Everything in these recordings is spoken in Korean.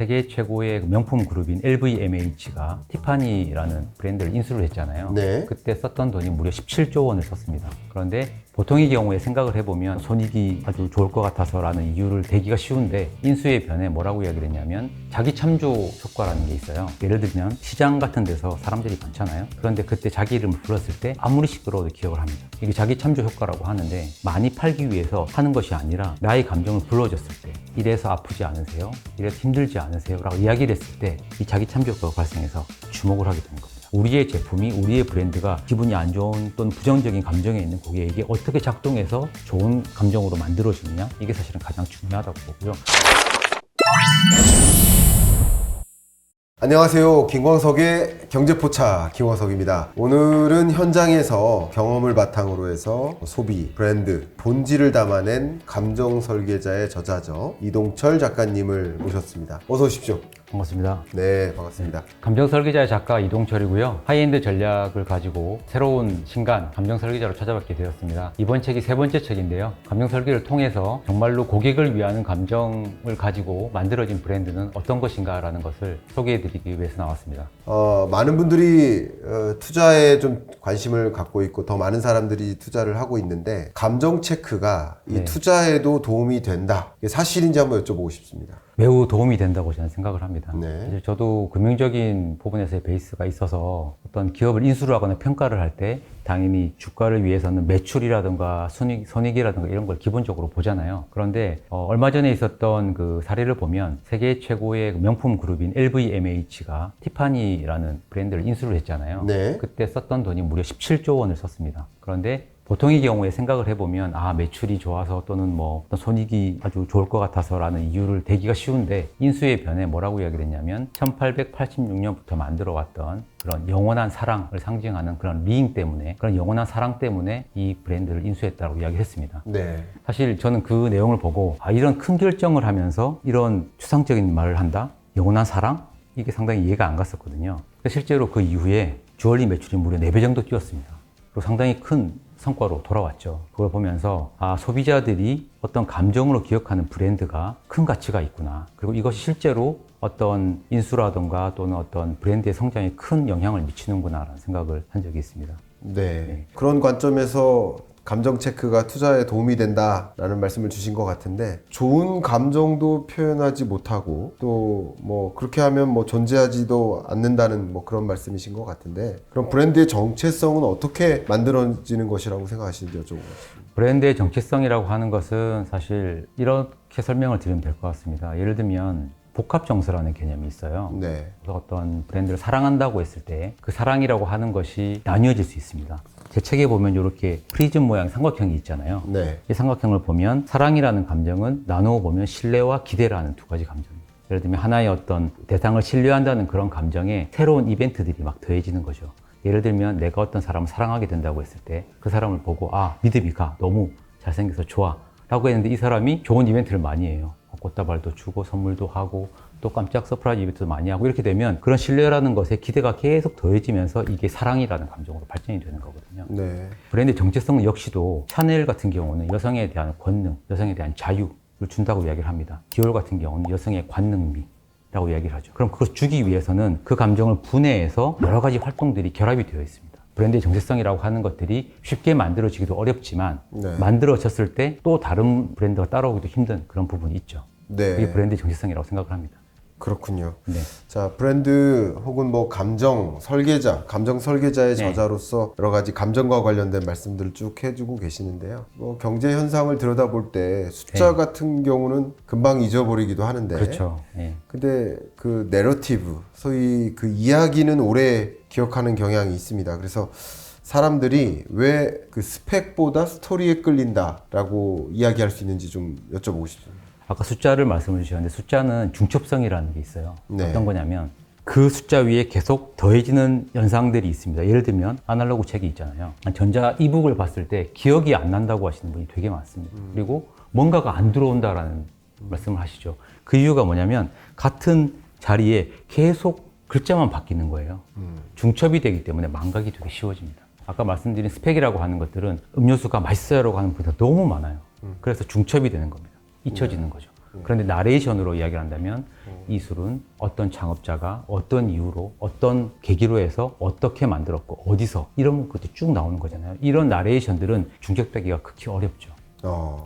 세계 최고의 명품 그룹인 LVMH가 티파니라는 브랜드를 인수를 했잖아요. 네. 그때 썼던 돈이 무려 17조 원을 썼습니다. 그런데 보통의 경우에 생각을 해보면 손익이 아주 좋을 것 같아서라는 이유를 대기가 쉬운데 인수의 변에 뭐라고 이야기를 했냐면 자기 참조 효과라는 게 있어요. 예를 들면 시장 같은 데서 사람들이 많잖아요. 그런데 그때 자기 이름을 불렀을 때 아무리 시끄러워도 기억을 합니다. 이게 자기 참조 효과라고 하는데 많이 팔기 위해서 하는 것이 아니라 나의 감정을 불러줬을 때 이래서 아프지 않으세요? 이래서 힘들지 않으세요? 라고 이야기를 했을 때 이 자기 참조 효과가 발생해서 주목을 하게 되는 겁니다. 우리의 제품이, 우리의 브랜드가 기분이 안 좋은 또는 부정적인 감정에 있는 고객에게 어떻게 작동해서 좋은 감정으로 만들어주느냐, 이게 사실은 가장 중요하다고 보고요. 안녕하세요. 김광석의 경제포차 김광석입니다. 오늘은 현장에서 경험을 바탕으로 해서 소비, 브랜드, 본질을 담아낸 감정 설계자의 저자죠. 이동철 작가님을 모셨습니다. 어서 오십시오. 반갑습니다. 네, 반갑습니다. 감정 설계자의 작가 이동철이고요. 하이엔드 전략을 가지고 새로운 신간 감정 설계자로 찾아뵙게 되었습니다. 이번 책이 세 번째 책인데요. 감정 설계를 통해서 정말로 고객을 위한 감정을 가지고 만들어진 브랜드는 어떤 것인가라는 것을 소개해드리기 위해서 나왔습니다. 많은 분들이 투자에 좀 관심을 갖고 있고 더 많은 사람들이 투자를 하고 있는데 감정 체크가 이 투자에도 도움이 된다. 이게 사실인지 한번 여쭤보고 싶습니다. 매우 도움이 된다고 저는 생각을 합니다. 네. 사실 저도 금융적인 부분에서의 베이스가 있어서 어떤 기업을 인수를 하거나 평가를 할 때 당연히 주가를 위해서는 매출이라든가 손익이라든가 이런 걸 기본적으로 보잖아요. 그런데 얼마 전에 있었던 그 사례를 보면 세계 최고의 명품 그룹인 LVMH가 티파니라는 브랜드를 인수를 했잖아요. 네. 그때 썼던 돈이 무려 17조 원을 썼습니다. 그런데 보통의 경우에 생각을 해보면 매출이 좋아서 또는 뭐 손익이 아주 좋을 것 같아서라는 이유를 대기가 쉬운데 인수의 변에 뭐라고 이야기를 했냐면 1886년부터 만들어왔던 그런 영원한 사랑을 상징하는 그런 리잉 때문에, 그런 영원한 사랑 때문에 이 브랜드를 인수했다고 이야기를 했습니다. 네. 사실 저는 그 내용을 보고 이런 큰 결정을 하면서 이런 추상적인 말을 한다? 영원한 사랑? 이게 상당히 이해가 안 갔었거든요. 실제로 그 이후에 주얼리 매출이 무려 4배 정도 뛰었습니다. 그리고 상당히 큰 성과로 돌아왔죠. 그걸 보면서 소비자들이 어떤 감정으로 기억하는 브랜드가 큰 가치가 있구나. 그리고 이것이 실제로 어떤 인수라든가 또는 어떤 브랜드의 성장에 큰 영향을 미치는구나라는 생각을 한 적이 있습니다. 네. 그런 관점에서 감정 체크가 투자에 도움이 된다라는 말씀을 주신 것 같은데 좋은 감정도 표현하지 못하고 또 뭐 그렇게 하면 뭐 존재하지도 않는다는 뭐 그런 말씀이신 것 같은데 그럼 브랜드의 정체성은 어떻게 만들어지는 것이라고 생각하시는지 여쭤보겠습니다. 브랜드의 정체성이라고 하는 것은 사실 이렇게 설명을 드리면 될 것 같습니다. 예를 들면 복합 정서라는 개념이 있어요. 네. 그래서 어떤 브랜드를 사랑한다고 했을 때 그 사랑이라고 하는 것이 나뉘어질 수 있습니다. 제 책에 보면 이렇게 프리즘 모양 삼각형이 있잖아요. 네. 이 삼각형을 보면 사랑이라는 감정은 나누어 보면 신뢰와 기대라는 두 가지 감정입니다. 예를 들면 하나의 어떤 대상을 신뢰한다는 그런 감정에 새로운 이벤트들이 막 더해지는 거죠. 예를 들면 내가 어떤 사람을 사랑하게 된다고 했을 때 그 사람을 보고 믿음이 가, 너무 잘생겨서 좋아 라고 했는데 이 사람이 좋은 이벤트를 많이 해요. 꽃다발도 주고 선물도 하고 또 깜짝 서프라이즈 이벤트도 많이 하고 이렇게 되면 그런 신뢰라는 것에 기대가 계속 더해지면서 이게 사랑이라는 감정으로 발전이 되는 거거든요. 네. 브랜드 정체성 역시도 샤넬 같은 경우는 여성에 대한 권능, 여성에 대한 자유를 준다고 이야기를 합니다. 디올 같은 경우는 여성의 관능미라고 이야기를 하죠. 그럼 그걸 주기 위해서는 그 감정을 분해해서 여러 가지 활동들이 결합이 되어 있습니다. 브랜드의 정체성이라고 하는 것들이 쉽게 만들어지기도 어렵지만 만들어졌을 때 또 다른 브랜드가 따라오기도 힘든 그런 부분이 있죠. 네. 그게 브랜드의 정체성이라고 생각을 합니다. 그렇군요. 네. 자, 브랜드 혹은 뭐 감정 설계자의 저자로서 여러 가지 감정과 관련된 말씀들을 쭉 해주고 계시는데요. 뭐 경제 현상을 들여다볼 때 숫자 같은 경우는 금방 잊어버리기도 하는데. 그렇죠. 네. 근데 그 내러티브, 소위 그 이야기는 오래 기억하는 경향이 있습니다. 그래서 사람들이 왜 그 스펙보다 스토리에 끌린다라고 이야기할 수 있는지 좀 여쭤보고 싶습니다. 아까 숫자를 말씀을 주셨는데 숫자는 중첩성이라는 게 있어요. 네. 어떤 거냐면 그 숫자 위에 계속 더해지는 현상들이 있습니다. 예를 들면 아날로그 책이 있잖아요. 전자 이북을 봤을 때 기억이 안 난다고 하시는 분이 되게 많습니다. 그리고 뭔가가 안 들어온다라는 말씀을 하시죠. 그 이유가 뭐냐면 같은 자리에 계속 글자만 바뀌는 거예요. 중첩이 되기 때문에 망각이 되게 쉬워집니다. 아까 말씀드린 스펙이라고 하는 것들은 음료수가 맛있어요라고 하는 분이 너무 많아요. 그래서 중첩이 되는 겁니다. 잊혀지는 거죠. 그런데 나레이션으로 이야기를 한다면 이 술은 어떤 창업자가 어떤 이유로 어떤 계기로 해서 어떻게 만들었고 어디서 이런 것도 쭉 나오는 거잖아요. 이런 나레이션들은 중격되기가 극히 어렵죠.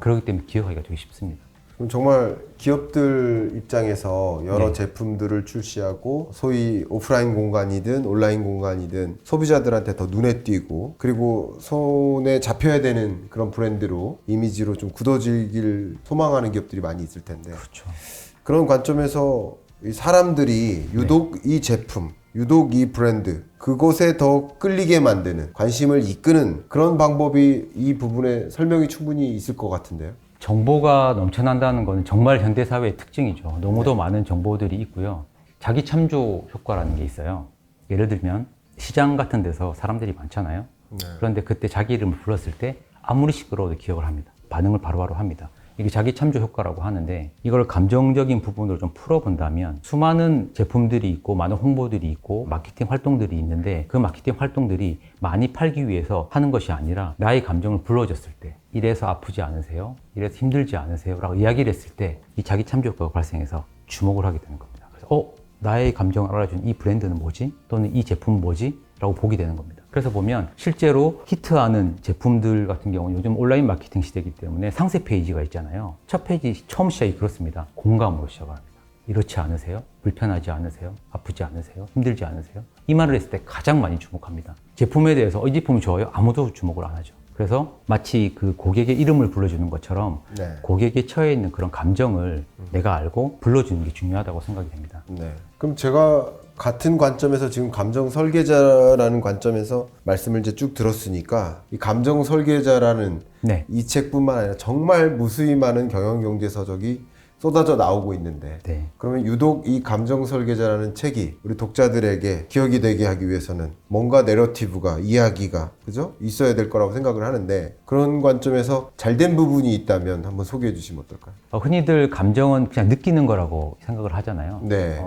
그렇기 때문에 기억하기가 되게 쉽습니다. 그럼 정말 기업들 입장에서 여러 네. 제품들을 출시하고 소위 오프라인 공간이든 온라인 공간이든 소비자들한테 더 눈에 띄고 그리고 손에 잡혀야 되는 그런 브랜드로 이미지로 좀 굳어지길 소망하는 기업들이 많이 있을 텐데 그렇죠. 그런 관점에서 이 사람들이 유독 이 제품, 유독 이 브랜드 그곳에 더 끌리게 만드는 관심을 이끄는 그런 방법이 이 부분에 설명이 충분히 있을 것 같은데요. 정보가 넘쳐난다는 것은 정말 현대사회의 특징이죠. 너무도 많은 정보들이 있고요. 자기 참조 효과라는 게 있어요. 예를 들면 시장 같은 데서 사람들이 많잖아요. 그런데 그때 자기 이름을 불렀을 때 아무리 시끄러워도 기억을 합니다. 반응을 바로바로 합니다. 이게 자기 참조 효과라고 하는데 이걸 감정적인 부분으로 좀 풀어본다면 수많은 제품들이 있고 많은 홍보들이 있고 마케팅 활동들이 있는데 그 마케팅 활동들이 많이 팔기 위해서 하는 것이 아니라 나의 감정을 불러줬을 때 이래서 아프지 않으세요? 이래서 힘들지 않으세요? 라고 이야기를 했을 때 이 자기 참조 효과가 발생해서 주목을 하게 되는 겁니다. 그래서 나의 감정을 알아준 이 브랜드는 뭐지? 또는 이 제품은 뭐지? 라고 보게 되는 겁니다. 그래서 보면 실제로 히트하는 제품들 같은 경우는 요즘 온라인 마케팅 시대이기 때문에 상세 페이지가 있잖아요. 첫 페이지 처음 시작이 그렇습니다. 공감으로 시작합니다. 이렇지 않으세요? 불편하지 않으세요? 아프지 않으세요? 힘들지 않으세요? 이 말을 했을 때 가장 많이 주목합니다. 제품에 대해서 이 제품이 좋아요? 아무도 주목을 안 하죠. 그래서 마치 그 고객의 이름을 불러주는 것처럼 고객에 처해 있는 그런 감정을 내가 알고 불러주는 게 중요하다고 생각이 됩니다. 그럼 제가 같은 관점에서 지금 감정 설계자라는 관점에서 말씀을 이제 쭉 들었으니까 이 감정 설계자라는 이 책뿐만 아니라 정말 무수히 많은 경영 경제 서적이 쏟아져 나오고 있는데 그러면 유독 이 감정 설계자라는 책이 우리 독자들에게 기억이 되게 하기 위해서는 뭔가 내러티브가 이야기가 그죠? 있어야 될 거라고 생각을 하는데 그런 관점에서 잘된 부분이 있다면 한번 소개해 주시면 어떨까요? 흔히들 감정은 그냥 느끼는 거라고 생각을 하잖아요.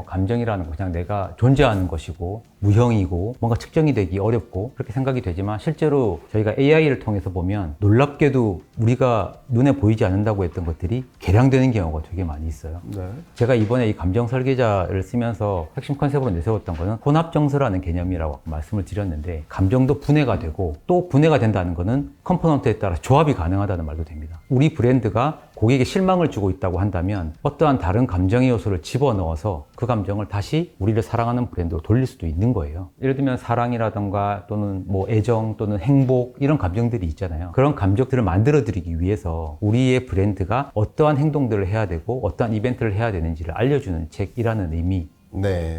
감정이라는 건 그냥 내가 존재하는 것이고 무형이고 뭔가 측정이 되기 어렵고 그렇게 생각이 되지만 실제로 저희가 AI를 통해서 보면 놀랍게도 우리가 눈에 보이지 않는다고 했던 것들이 계량되는 경우가 되게 많이 있어요. 제가 이번에 이 감정 설계자를 쓰면서 핵심 컨셉으로 내세웠던 거는 혼합정서라는 개념이라고 말씀을 드렸는데 감정도 분해가 되고 또 분해가 된다는 거는 컴포넌트에 따라 조합이 가능하다는 말도 됩니다. 우리 브랜드가 고객에게 실망을 주고 있다고 한다면 어떠한 다른 감정의 요소를 집어넣어서 그 감정을 다시 우리를 사랑하는 브랜드로 돌릴 수도 있는 거예요. 예를 들면 사랑이라던가 또는 뭐 애정 또는 행복 이런 감정들이 있잖아요. 그런 감정들을 만들어드리기 위해서 우리의 브랜드가 어떠한 행동들을 해야 되고 어떠한 이벤트를 해야 되는지를 알려주는 책이라는 의미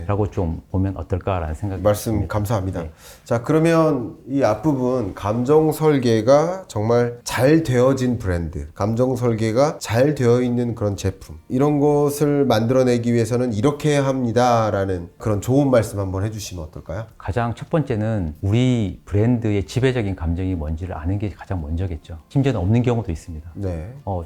라고 좀 보면 어떨까라는 생각이 말씀 듭니다. 감사합니다. 자, 그러면 이 앞부분 감정 설계가 정말 잘 되어진 브랜드, 감정 설계가 잘 되어 있는 그런 제품 이런 것을 만들어내기 위해서는 이렇게 해야 합니다라는 그런 좋은 말씀 한번 해주시면 어떨까요? 가장 첫 번째는 우리 브랜드의 지배적인 감정이 뭔지를 아는 게 가장 먼저겠죠. 심지어는 없는 경우도 있습니다.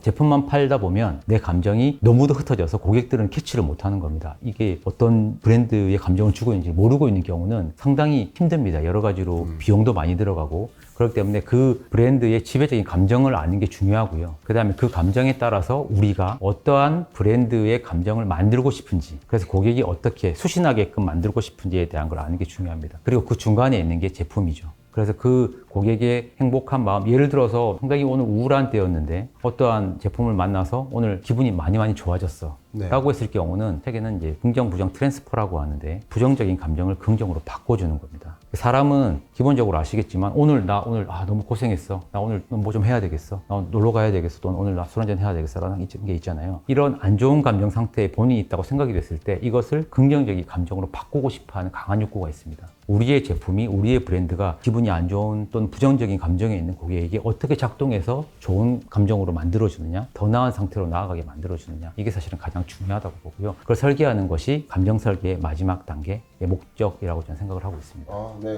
제품만 팔다 보면 내 감정이 너무도 흩어져서 고객들은 캐치를 못하는 겁니다. 이게 어떤 브랜드의 감정을 주고 있는지 모르고 있는 경우는 상당히 힘듭니다. 여러 가지로 비용도 많이 들어가고 그렇기 때문에 그 브랜드의 지배적인 감정을 아는 게 중요하고요. 그 다음에 그 감정에 따라서 우리가 어떠한 브랜드의 감정을 만들고 싶은지 그래서 고객이 어떻게 수신하게끔 만들고 싶은지에 대한 걸 아는 게 중요합니다. 그리고 그 중간에 있는 게 제품이죠. 그래서 그 고객의 행복한 마음, 예를 들어서 상당히 오늘 우울한 때였는데 어떠한 제품을 만나서 오늘 기분이 많이 좋아졌어 라고 했을 경우는 책에는 이제 긍정, 부정, 트랜스퍼라고 하는데 부정적인 감정을 긍정으로 바꿔주는 겁니다. 사람은 기본적으로 아시겠지만 오늘 너무 고생했어. 나 오늘 뭐 좀 해야 되겠어. 나 놀러 가야 되겠어. 또는 오늘 나 술 한잔 해야 되겠어. 라는 게 있잖아요. 이런 안 좋은 감정 상태에 본인이 있다고 생각이 됐을 때 이것을 긍정적인 감정으로 바꾸고 싶어하는 강한 욕구가 있습니다. 우리의 제품이 우리의 브랜드가 기분이 안 좋은 또는 부정적인 감정에 있는 고객에게 어떻게 작동해서 좋은 감정으로 만들어주느냐 더 나은 상태로 나아가게 만들어주느냐 이게 사실은 가장 중요하다고 보고요. 그걸 설계하는 것이 감정 설계의 마지막 단계의 목적이라고 저는 생각을 하고 있습니다.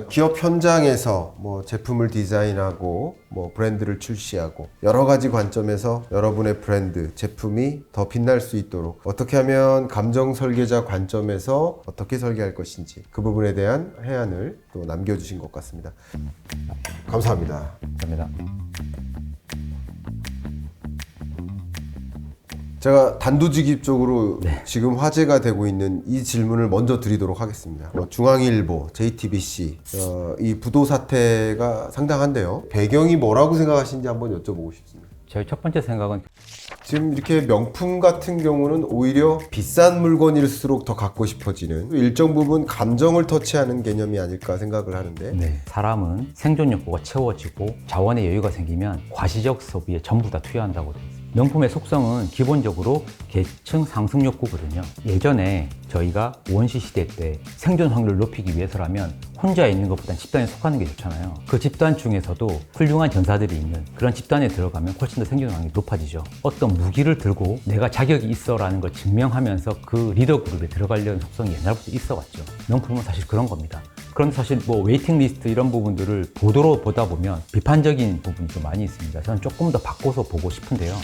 기업 현장에서 뭐 제품을 디자인하고 뭐 브랜드를 출시하고 여러 가지 관점에서 여러분의 브랜드, 제품이 더 빛날 수 있도록 어떻게 하면 감정 설계자 관점에서 어떻게 설계할 것인지 그 부분에 대한 해안을 또 남겨주신 것 같습니다. 감사합니다. 감사합니다. 제가 단도직입적으로 네. 지금 화제가 되고 있는 이 질문을 먼저 드리도록 하겠습니다. 중앙일보, JTBC 이 부도 사태가 상당한데요. 배경이 뭐라고 생각하시는지 한번 여쭤보고 싶습니다. 저희 첫 번째 생각은 지금 이렇게 명품 같은 경우는 오히려 비싼 물건일수록 더 갖고 싶어지는 일정 부분 감정을 터치하는 개념이 아닐까 생각을 하는데 사람은 생존 욕구가 채워지고 자원의 여유가 생기면 과시적 소비에 전부 다 투여한다고 되어 있습니다. 명품의 속성은 기본적으로 계층 상승 욕구거든요. 예전에 저희가 원시 시대 때 생존 확률을 높이기 위해서라면 혼자 있는 것보단 집단에 속하는 게 좋잖아요. 그 집단 중에서도 훌륭한 전사들이 있는 그런 집단에 들어가면 훨씬 더 생존 확률이 높아지죠. 어떤 무기를 들고 내가 자격이 있어라는 걸 증명하면서 그 리더 그룹에 들어가려는 속성이 옛날부터 있어왔죠. 명품은 사실 그런 겁니다. 그런데 사실 뭐 웨이팅 리스트 이런 부분들을 보도로 보다 보면 비판적인 부분이 좀 많이 있습니다. 저는 조금 더 바꿔서 보고 싶은데요.